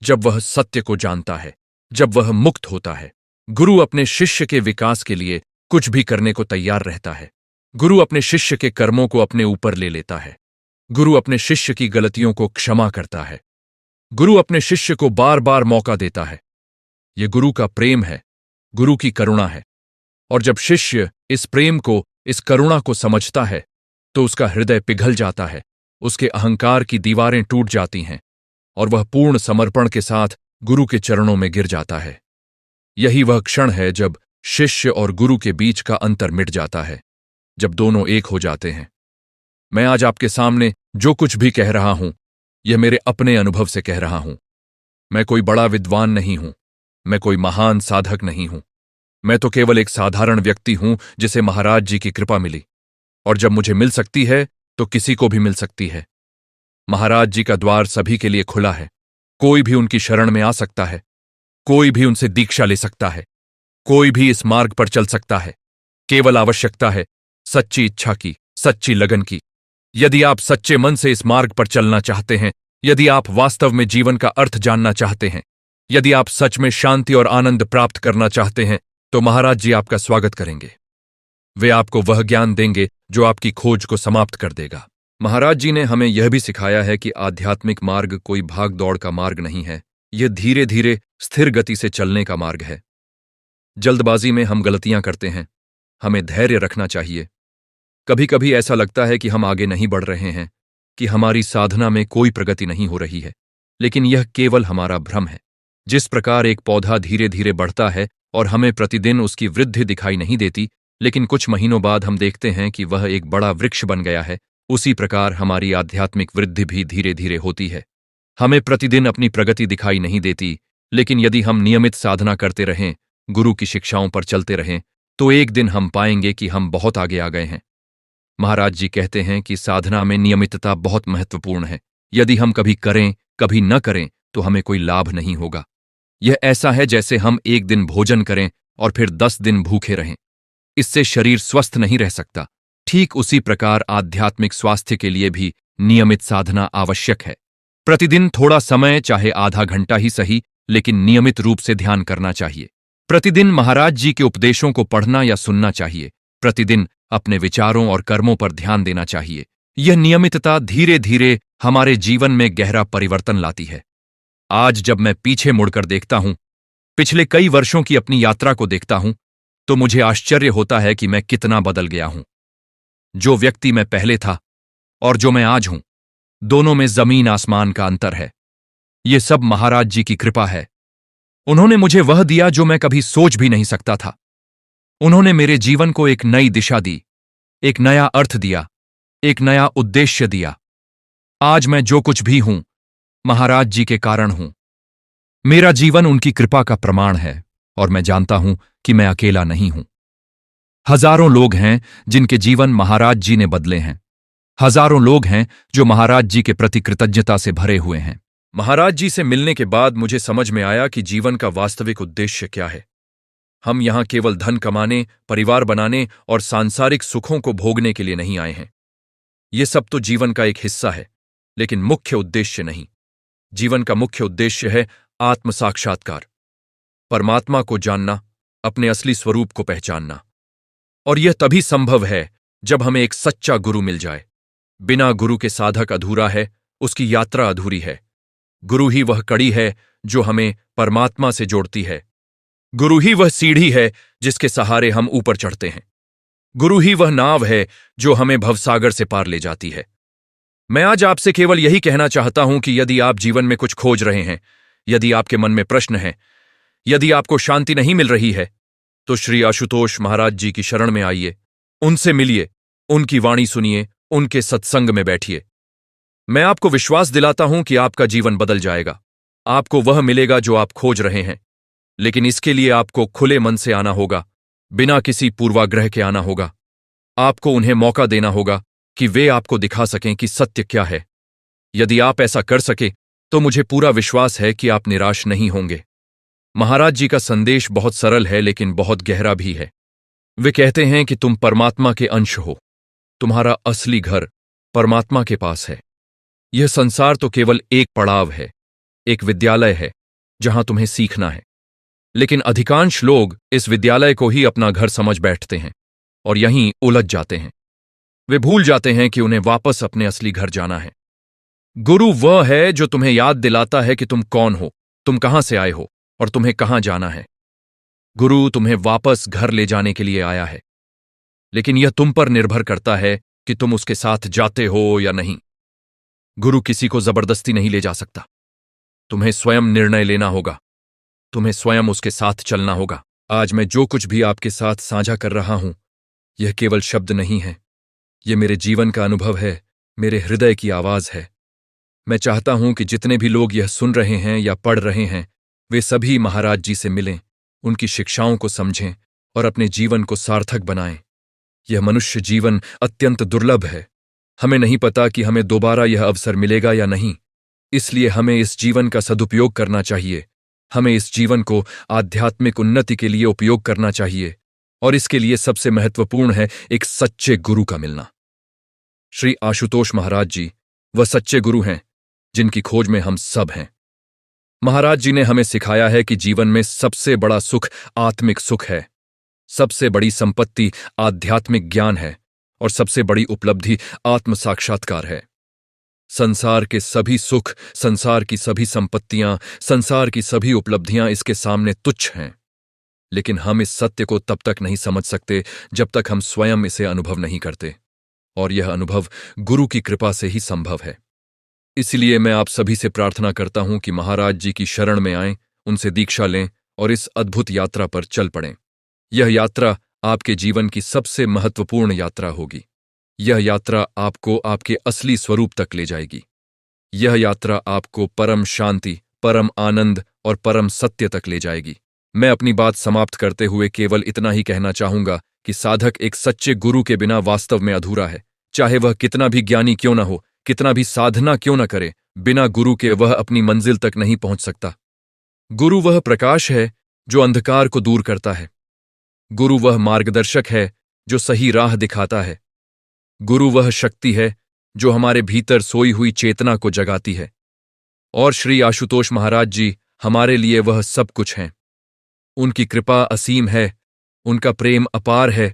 जब वह सत्य को जानता है, जब वह मुक्त होता है। गुरु अपने शिष्य के विकास के लिए कुछ भी करने को तैयार रहता है। गुरु अपने शिष्य के कर्मों को अपने ऊपर ले लेता है। गुरु अपने शिष्य की गलतियों को क्षमा करता है। गुरु अपने शिष्य को बार बार मौका देता है। यह गुरु का प्रेम है, गुरु की करुणा है। और जब शिष्य इस प्रेम को, इस करुणा को समझता है तो उसका हृदय पिघल जाता है, उसके अहंकार की दीवारें टूट जाती हैं और वह पूर्ण समर्पण के साथ गुरु के चरणों में गिर जाता है। यही वह क्षण है जब शिष्य और गुरु के बीच का अंतर मिट जाता है, जब दोनों एक हो जाते हैं। मैं आज आपके सामने जो कुछ भी कह रहा हूं, यह मेरे अपने अनुभव से कह रहा हूं। मैं कोई बड़ा विद्वान नहीं हूं, मैं कोई महान साधक नहीं हूं। मैं तो केवल एक साधारण व्यक्ति हूं जिसे महाराज जी की कृपा मिली, और जब मुझे मिल सकती है तो किसी को भी मिल सकती है। महाराज जी का द्वार सभी के लिए खुला है। कोई भी उनकी शरण में आ सकता है, कोई भी उनसे दीक्षा ले सकता है, कोई भी इस मार्ग पर चल सकता है। केवल आवश्यकता है सच्ची इच्छा की, सच्ची लगन की। यदि आप सच्चे मन से इस मार्ग पर चलना चाहते हैं, यदि आप वास्तव में जीवन का अर्थ जानना चाहते हैं, यदि आप सच में शांति और आनंद प्राप्त करना चाहते हैं, तो महाराज जी आपका स्वागत करेंगे। वे आपको वह ज्ञान देंगे जो आपकी खोज को समाप्त कर देगा। महाराज जी ने हमें यह भी सिखाया है कि आध्यात्मिक मार्ग कोई भाग दौड़ का मार्ग नहीं है, यह धीरे धीरे स्थिर गति से चलने का मार्ग है। जल्दबाजी में हम गलतियां करते हैं, हमें धैर्य रखना चाहिए। कभी कभी ऐसा लगता है कि हम आगे नहीं बढ़ रहे हैं, कि हमारी साधना में कोई प्रगति नहीं हो रही है, लेकिन यह केवल हमारा भ्रम है। जिस प्रकार एक पौधा धीरे धीरे बढ़ता है और हमें प्रतिदिन उसकी वृद्धि दिखाई नहीं देती, लेकिन कुछ महीनों बाद हम देखते हैं कि वह एक बड़ा वृक्ष बन गया है, उसी प्रकार हमारी आध्यात्मिक वृद्धि भी धीरे धीरे होती है। हमें प्रतिदिन अपनी प्रगति दिखाई नहीं देती, लेकिन यदि हम नियमित साधना करते रहें, गुरु की शिक्षाओं पर चलते रहें, तो एक दिन हम पाएंगे कि हम बहुत आगे आ गए हैं। महाराज जी कहते हैं कि साधना में नियमितता बहुत महत्वपूर्ण है। यदि हम कभी करें, कभी न करें, तो हमें कोई लाभ नहीं होगा। यह ऐसा है जैसे हम एक दिन भोजन करें और फिर 10 दिन भूखे रहें। इससे शरीर स्वस्थ नहीं रह सकता। ठीक उसी प्रकार आध्यात्मिक स्वास्थ्य के लिए भी नियमित साधना आवश्यक है। प्रतिदिन थोड़ा समय, चाहे आधा घंटा ही सही, लेकिन नियमित रूप से ध्यान करना चाहिए। प्रतिदिन महाराज जी के उपदेशों को पढ़ना या सुनना चाहिए। प्रतिदिन अपने विचारों और कर्मों पर ध्यान देना चाहिए। यह नियमितता धीरे धीरे हमारे जीवन में गहरा परिवर्तन लाती है। आज जब मैं पीछे मुड़कर देखता हूं, पिछले कई वर्षों की अपनी यात्रा को देखता हूं, तो मुझे आश्चर्य होता है कि मैं कितना बदल गया हूं। जो व्यक्ति मैं पहले था और जो मैं आज हूं, दोनों में जमीन आसमान का अंतर है। ये सब महाराज जी की कृपा है। उन्होंने मुझे वह दिया जो मैं कभी सोच भी नहीं सकता था। उन्होंने मेरे जीवन को एक नई दिशा दी, एक नया अर्थ दिया, एक नया उद्देश्य दिया। आज मैं जो कुछ भी हूं, महाराज जी के कारण हूं। मेरा जीवन उनकी कृपा का प्रमाण है और मैं जानता हूं कि मैं अकेला नहीं हूं। हजारों लोग हैं जिनके जीवन महाराज जी ने बदले हैं। हजारों लोग हैं जो महाराज जी के प्रति कृतज्ञता से भरे हुए हैं। महाराज जी से मिलने के बाद मुझे समझ में आया कि जीवन का वास्तविक उद्देश्य क्या है। हम यहां केवल धन कमाने, परिवार बनाने और सांसारिक सुखों को भोगने के लिए नहीं आए हैं। ये सब तो जीवन का एक हिस्सा है, लेकिन मुख्य उद्देश्य नहीं। जीवन का मुख्य उद्देश्य है आत्म साक्षात्कार, परमात्मा को जानना, अपने असली स्वरूप को पहचानना। और यह तभी संभव है जब हमें एक सच्चा गुरु मिल जाए। बिना गुरु के साधक अधूरा है, उसकी यात्रा अधूरी है। गुरु ही वह कड़ी है जो हमें परमात्मा से जोड़ती है। गुरु ही वह सीढ़ी है जिसके सहारे हम ऊपर चढ़ते हैं। गुरु ही वह नाव है जो हमें भवसागर से पार ले जाती है। मैं आज आपसे केवल यही कहना चाहता हूं कि यदि आप जीवन में कुछ खोज रहे हैं, यदि आपके मन में प्रश्न है, यदि आपको शांति नहीं मिल रही है, तो श्री आशुतोष महाराज जी की शरण में आइए, उनसे मिलिए, उनकी वाणी सुनिए, उनके सत्संग में बैठिए। मैं आपको विश्वास दिलाता हूं कि आपका जीवन बदल जाएगा। आपको वह मिलेगा जो आप खोज रहे हैं, लेकिन इसके लिए आपको खुले मन से आना होगा, बिना किसी पूर्वाग्रह के आना होगा। आपको उन्हें मौका देना होगा कि वे आपको दिखा सकें कि सत्य क्या है। यदि आप ऐसा कर सके तो मुझे पूरा विश्वास है कि आप निराश नहीं होंगे। महाराज जी का संदेश बहुत सरल है लेकिन बहुत गहरा भी है। वे कहते हैं कि तुम परमात्मा के अंश हो। तुम्हारा असली घर परमात्मा के पास है। यह संसार तो केवल एक पड़ाव है, एक विद्यालय है जहां तुम्हें सीखना है। लेकिन अधिकांश लोग इस विद्यालय को ही अपना घर समझ बैठते हैं और यहीं उलझ जाते हैं। वे भूल जाते हैं कि उन्हें वापस अपने असली घर जाना है। गुरु वह है जो तुम्हें याद दिलाता है कि तुम कौन हो, तुम कहां से आए हो और तुम्हें कहां जाना है। गुरु तुम्हें वापस घर ले जाने के लिए आया है, लेकिन यह तुम पर निर्भर करता है कि तुम उसके साथ जाते हो या नहीं। गुरु किसी को जबरदस्ती नहीं ले जा सकता। तुम्हें स्वयं निर्णय लेना होगा, तुम्हें स्वयं उसके साथ चलना होगा। आज मैं जो कुछ भी आपके साथ साझा कर रहा हूं, यह केवल शब्द नहीं है, यह मेरे जीवन का अनुभव है, मेरे हृदय की आवाज है। मैं चाहता हूं कि जितने भी लोग यह सुन रहे हैं या पढ़ रहे हैं, वे सभी महाराज जी से मिलें, उनकी शिक्षाओं को समझें और अपने जीवन को सार्थक बनाएं। यह मनुष्य जीवन अत्यंत दुर्लभ है। हमें नहीं पता कि हमें दोबारा यह अवसर मिलेगा या नहीं, इसलिए हमें इस जीवन का सदुपयोग करना चाहिए। हमें इस जीवन को आध्यात्मिक उन्नति के लिए उपयोग करना चाहिए, और इसके लिए सबसे महत्वपूर्ण है एक सच्चे गुरु का मिलना। श्री आशुतोष महाराज जी वह सच्चे गुरु हैं जिनकी खोज में हम सब हैं। महाराज जी ने हमें सिखाया है कि जीवन में सबसे बड़ा सुख आत्मिक सुख है, सबसे बड़ी संपत्ति आध्यात्मिक ज्ञान है और सबसे बड़ी उपलब्धि आत्म साक्षात्कार है। संसार के सभी सुख, संसार की सभी संपत्तियां, संसार की सभी उपलब्धियां इसके सामने तुच्छ हैं। लेकिन हम इस सत्य को तब तक नहीं समझ सकते जब तक हम स्वयं इसे अनुभव नहीं करते, और यह अनुभव गुरु की कृपा से ही संभव है। इसलिए मैं आप सभी से प्रार्थना करता हूं कि महाराज जी की शरण में आएं, उनसे दीक्षा लें और इस अद्भुत यात्रा पर चल पड़ें। यह यात्रा आपके जीवन की सबसे महत्वपूर्ण यात्रा होगी। यह यात्रा आपको आपके असली स्वरूप तक ले जाएगी। यह यात्रा आपको परम शांति, परम आनंद और परम सत्य तक ले जाएगी। मैं अपनी बात समाप्त करते हुए केवल इतना ही कहना चाहूंगा कि साधक एक सच्चे गुरु के बिना वास्तव में अधूरा है। चाहे वह कितना भी ज्ञानी क्यों न हो, कितना भी साधना क्यों न करे, बिना गुरु के वह अपनी मंजिल तक नहीं पहुंच सकता। गुरु वह प्रकाश है जो अंधकार को दूर करता है। गुरु वह मार्गदर्शक है जो सही राह दिखाता है। गुरु वह शक्ति है जो हमारे भीतर सोई हुई चेतना को जगाती है। और श्री आशुतोष महाराज जी हमारे लिए वह सब कुछ हैं। उनकी कृपा असीम है, उनका प्रेम अपार है